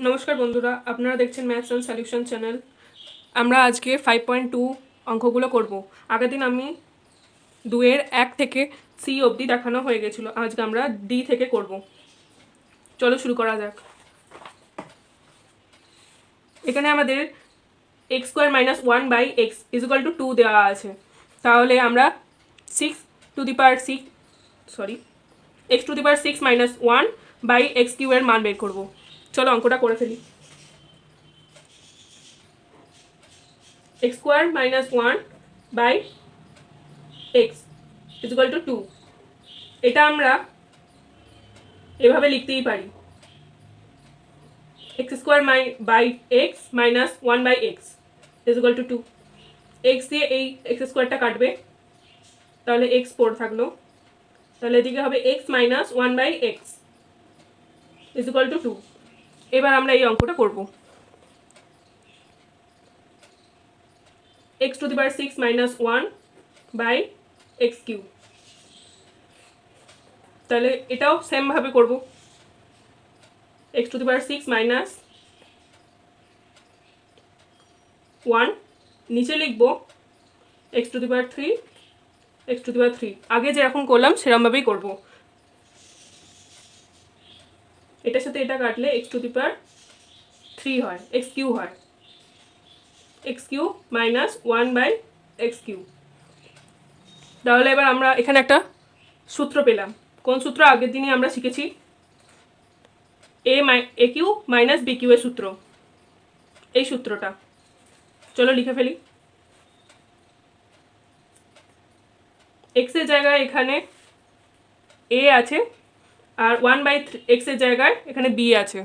নমস্কার বন্ধুরা, আপনারা দেখছেন ম্যাথস অ্যান্ড সলিউশন চ্যানেল। আমরা আজকে 5.2 অঙ্কগুলো করব। আগের দিন আমি 2-এর 1 থেকে সি অবধি দেখানো হয়ে গেছিলো, আজকে আমরা ডি থেকে করব। চলো শুরু করা যাক। এখানে আমাদের x square minus 1/x equal to 2 দেওয়া আছে। তাহলে আমরা x two the power 6 minus 1/x³ এর মান বের করব। চলো অঙ্কটা করে ফেলি। x square minus 1/x equal to 2। এটা আমরা এভাবে লিখতেই পারি, x square by x minus 1/x equal to 2। X দিয়ে এই এক্স স্কোয়ারটা কাটবে, তাহলে এক্স পড়ে থাকলো, তাহলে এদিকে হবে x minus 1/x equal to 2। এবার আমরা এই অঙ্কটা করব। x to the power 6 minus 1/x³, তাহলে এটাও সেম ভাবে করব। x to the power 6 minus 1, নিচে লিখব x to the power 3, x to the power 3। আগে যেরকম করলাম সেরকমভাবেই করব। এটার সাথে এটা কাটলে x টু দি পাওয়ার 3 হয়, x³ হয়, x³ মাইনাস 1/x³। তাহলে এবার আমরা এখানে একটা সূত্র পেলাম। কোন সূত্র? আগের দিনই আমরা শিখেছি, a³ মাইনাস b³ এর সূত্র, এই সূত্রটা। চলো লিখে ফেলি। x এর জায়গায় এখানে a আছে, আর 1/x এর জায়গায় এখানে b আছে।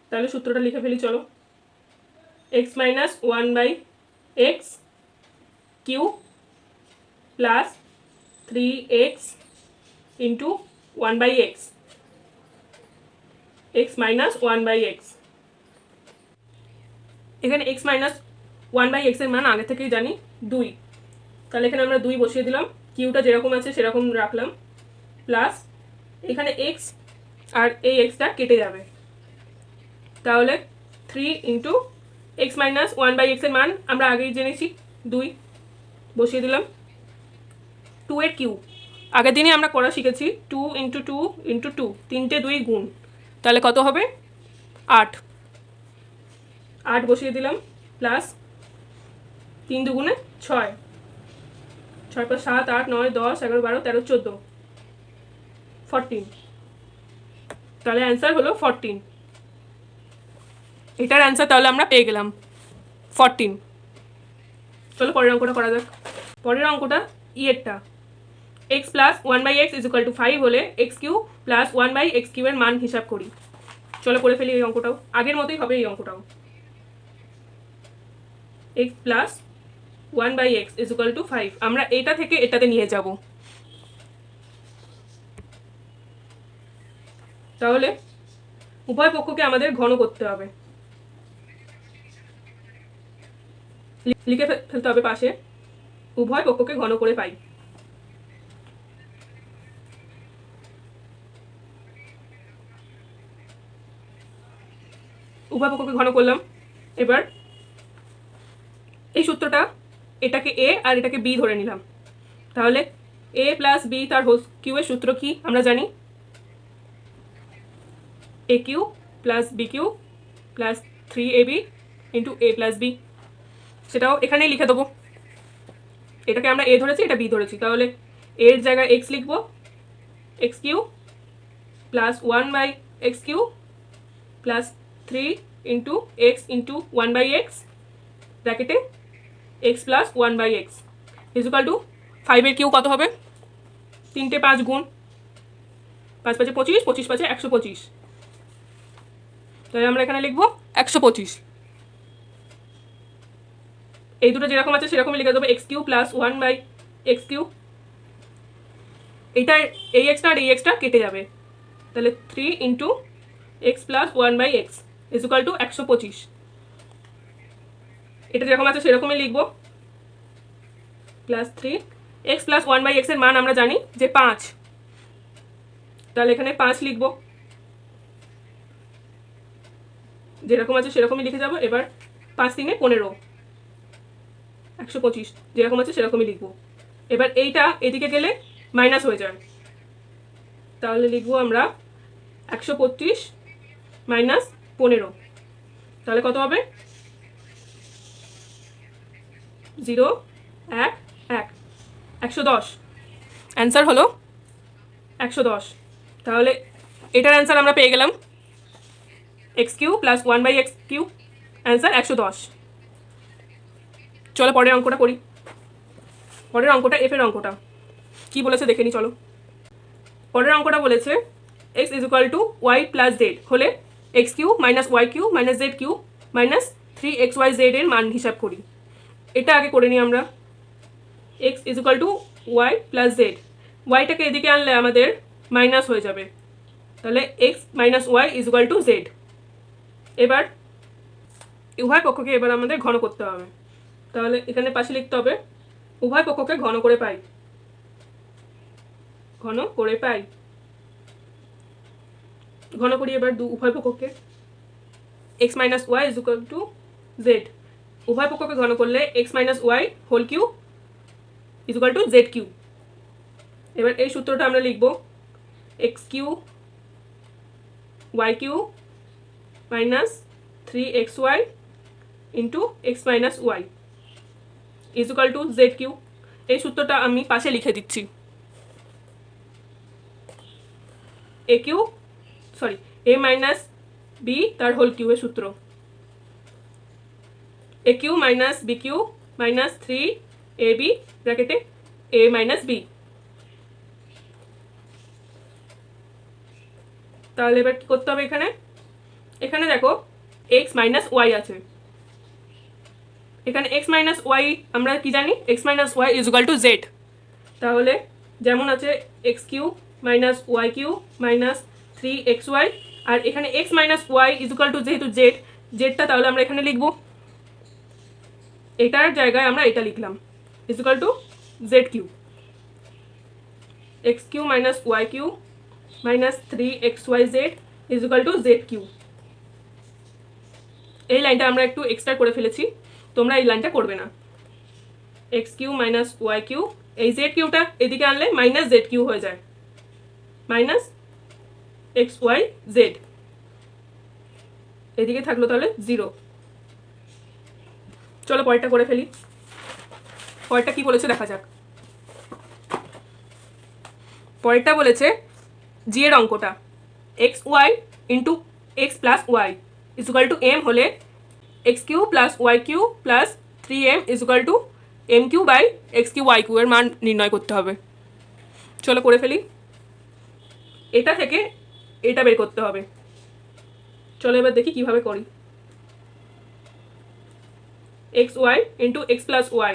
তাহলে সূত্রটা লিখে ফেলি, চলো। x minus 1/x³ plus 3x into 1/x, x minus 1/x। এখানে x মাইনাস 1/x এর মান আগে থেকেই জানি 2, তাহলে এখানে আমরা 2 বসিয়ে দিলাম, কিউটা যেরকম আছে সেরকম রাখলাম, প্লাস এখানে x আর এই xটা কেটে যাবে, তাহলে 3 ইন্টু x মাইনাস 1/x এর মান আমরা আগেই জেনেছি 2, বসিয়ে দিলাম। 2 এর কিউব আগের দিনই আমরা করা শিখেছি, 2 ইন্টু 2 ইন্টু 2, 3টে 2 গুণ, তাহলে কত হবে? 8। 8 বসিয়ে দিলাম, প্লাস 3 দুগুণে 6, 6 + 7 8 9 10 11 12 13 14, 14। তাহলে অ্যান্সার হলো 14। এটার অ্যান্সার তাহলে আমরা পেয়ে গেলাম 14। চলো পরের অঙ্কটা করা যাক। পরের অঙ্কটা এরটা, x plus 1/x equal two 5 হলে x³ প্লাস 1/x³ এর মান হিসাব করি। চলো করে ফেলি এই অঙ্কটাও, আগের মতোই হবে এই অঙ্কটাও। x plus 1/x equal two 5, আমরা এটা থেকে এটাতে নিয়ে যাব। তাহলে উভয় পক্ষকে আমাদের ঘন করতে হবে, লিখে ফেলতে হবে পাশে, উভয় পক্ষকে ঘন করে পাই। উভয় পক্ষকে ঘন করলাম। এবার এই সূত্রটা, এটাকে a আর এটাকে b ধরে নিলাম, তাহলে a প্লাস b তার হোল কিউ এর সূত্র কি আমরা জানি, a³ plus b³ plus 3ab into a plus b। সেটাও এখানেই লিখে দেবো। এটাকে আমরা a ধরেছি, এটা b ধরেছি, তাহলে এর জায়গায় x লিখবো, x³ plus 1/x³ plus 3 into x into 1/x ব্র্যাকেটে x plus 1/x equal two 5 এর কিউ কত হবে? 3টে 5 গুণ, 5 5 25, 25 5 125, তাহলে আমরা এখানে লিখবো 125। এই দুটো যেরকম আছে সেরকমই লিখে দেবো, x³ প্লাস 1/x³। এইটা এই এক্সটা আর এই এক্সটা কেটে যাবে, তাহলে 3 into x plus 1/x equal two 125। এটা যেরকম আছে সেরকমই লিখবো, প্লাস 3 x প্লাস 1/x এর মান আমরা জানি যে 5, তাহলে এখানে 5 লিখবো। যেরকম আছে সেরকমই লিখে যাব। এবার 5 3 15, 125 যেরকম আছে সেরকমই লিখবো। এবার এইটা এদিকে গেলে মাইনাস হয়ে যায়, তাহলে লিখবো আমরা 125 মাইনাস 15, তাহলে কত হবে? 0 1 1, 110। অ্যান্সার হলো 110। তাহলে এটার অ্যান্সার আমরা পেয়ে গেলাম x cube plus 1/x cube, answer 110। চলো পরের অঙ্কটা করি। পরের অঙ্কটা এফের অঙ্কটা কি বলেছে দেখে নি চলো। পরের অঙ্কটা বলেছে x is equal to Y plus Z হলে X cube minus Y cube minus Z cube minus 3xyz এর মান হিসাব করি। এটা আগে করে নিই আমরা। x is equal to Y plus Z, ওয়াইটাকে এদিকে আনলে আমাদের মাইনাস হয়ে যাবে, তাহলে x minus Y is equal to Z. এবার উভয় পক্ষকে এবার আমাদের ঘন করতে হবে, তাহলে এখানে পাশে লিখতে হবে উভয় পক্ষকে ঘন করে পাই, ঘন করে পাই। ঘন করি এবার উভয় পক্ষকে। X minus Y is equal to Z, উভয় পক্ষকে ঘন করলে X minus Y whole cube is equal to Z cube. এবার এই সূত্রটা আমরা লিখব X cube Y cube minus 3xy into X minus Y is equal to Z cube. এই সূত্রটা আমি পাশে লিখে দিচ্ছি। A cube sorry A minus B তার হোল কিউ এর সূত্র, A cube minus B cube minus 3ab ব্র্যাকেটে এ মাইনাস বি। তাহলে এবার কি করতে হবে? এখানে এখানে দেখো এক্স মাইনাস ওয়াই আছে, এখানে এক্স মাইনাস ওয়াই আমরা কি জানি x minus Y is equal to z. তাহলে যেমন আছে x cube minus Y cube minus 3xy, আর এখানে x minus Y is equal to যেহেতু জেড, জেডটা তাহলে আমরা এখানে লিখবো, এটার জায়গায় আমরা এটা লিখলাম is equal to Z cube. X cube minus Y cube minus 3xyz is equal to Z cube. এই লাইনটা আমরা একটু এক্সট্রা করে ফেলেছি, তোমরা এই লাইনটা করবে না। X cube minus Y cube, এই জেড কিউটা এদিকে আনলে মাইনাস জেড কিউ হয়ে যায়, মাইনাস এক্স ওয়াই জেড, এদিকে থাকলো তাহলে 0। চলো পরেরটা করে ফেলি। পরেরটা কি বলেছে দেখা যাক। পরেরটা বলেছে জি এর অঙ্কটা X Y into x plus Y is equal to M হলে X cube plus Y cube plus 3m is equal to M cube by x cube Y cube এর মান নির্ণয় করতে হবে। চলো করে ফেলি। এটা থেকে এটা বের করতে হবে। চলো এবার দেখি কিভাবে করি। X Y into x plus Y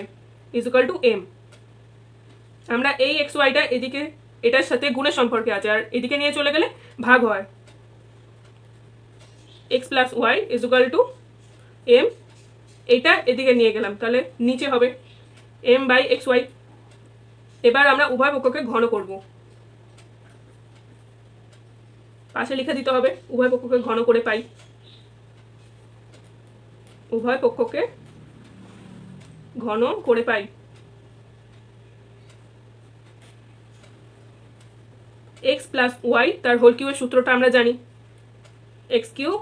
is equal to m. আমরা এই এক্স ওয়াইটা এদিকে এটার সাথে গুণের সম্পর্কে আছে, আর এদিকে নিয়ে চলে গেলে ভাগ হয়। X plus Y is equal to m, এইটা এদিকে নিয়ে গেলাম তাহলে নিচে হবে এম বাই এক্স ওয়াই। এবার আমরা উভয় পক্ষকে ঘন করব, পাশে লিখে দিতে হবে উভয় পক্ষকে ঘন করে পাই। উভয় পক্ষকে ঘন করে পাই। এক্স প্লাস ওয়াই তার হোল কিউ এর সূত্রটা আমরা জানি, x cube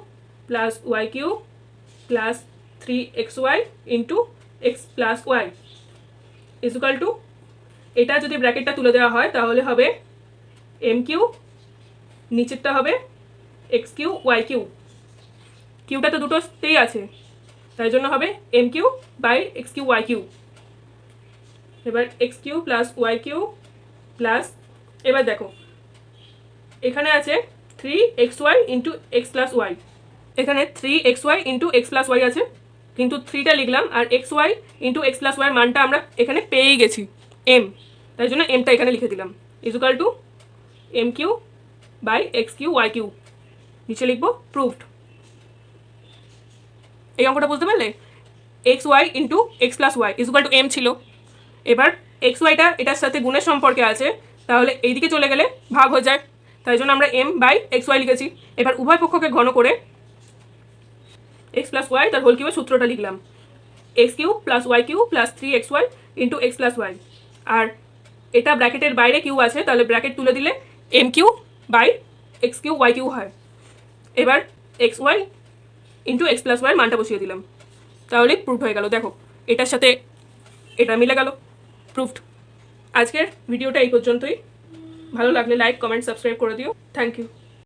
plus Y cube plus 3xy into x plus Y is equal to, এটা যদি ব্র্যাকেটটা তুলে দেওয়া হয় তাহলে হবে এম কিউ, নিচেরটা হবে এক্স কিউ ওয়াই কিউ, কিউটা তো দুটোতেই আছে তাই জন্য হবে M cube by x cube Y cube. এবার X cube plus Y cube plus, এবার দেখো এখানে আছে 3xy into x plus Y, এখানে 3xy into x plus Y আছে, কিন্তু 3টা লিখলাম আর xy ইন্টু এক্স প্লাস ওয়াইয়ের মানটা আমরা এখানে পেয়েই গেছি এম, তাই জন্য এমটা এখানে লিখে দিলাম is equal to M cube by x cube Y cube. নিচে লিখবো প্রুভড। এই অঙ্কটা বুঝতে পারলে? X Y into x plus Y is equal to m ছিল, এবার এক্স ওয়াইটা এটার সাথে গুণের সম্পর্কে আছে তাহলে এইদিকে চলে গেলে ভাগ হয়ে যায়, তাই জন্য আমরা এম বাই এক্স ওয়াই লিখেছি। এবার উভয় পক্ষকে ঘন করে এক্স প্লাস ওয়াই তার হোল কিউবের সূত্রটা লিখলাম, X cube plus Y cube plus 3xy into x plus Y. আর এটা ব্র্যাকেটের বাইরে কিউ আছে, তাহলে ব্র্যাকেট তুলে দিলে M cube by x cube Y cube হয়। এবার X Y into x plus ওয়াইয়ের মানটা বসিয়ে দিলাম, তাহলে প্রুফ হয়ে গেল। দেখো এটার সাথে এটা মিলে গেল, প্রুফড। আজকের ভিডিওটা এই পর্যন্তই। ভালো লাগলে লাইক, কমেন্ট, সাবস্ক্রাইব করে দিও। Thank you.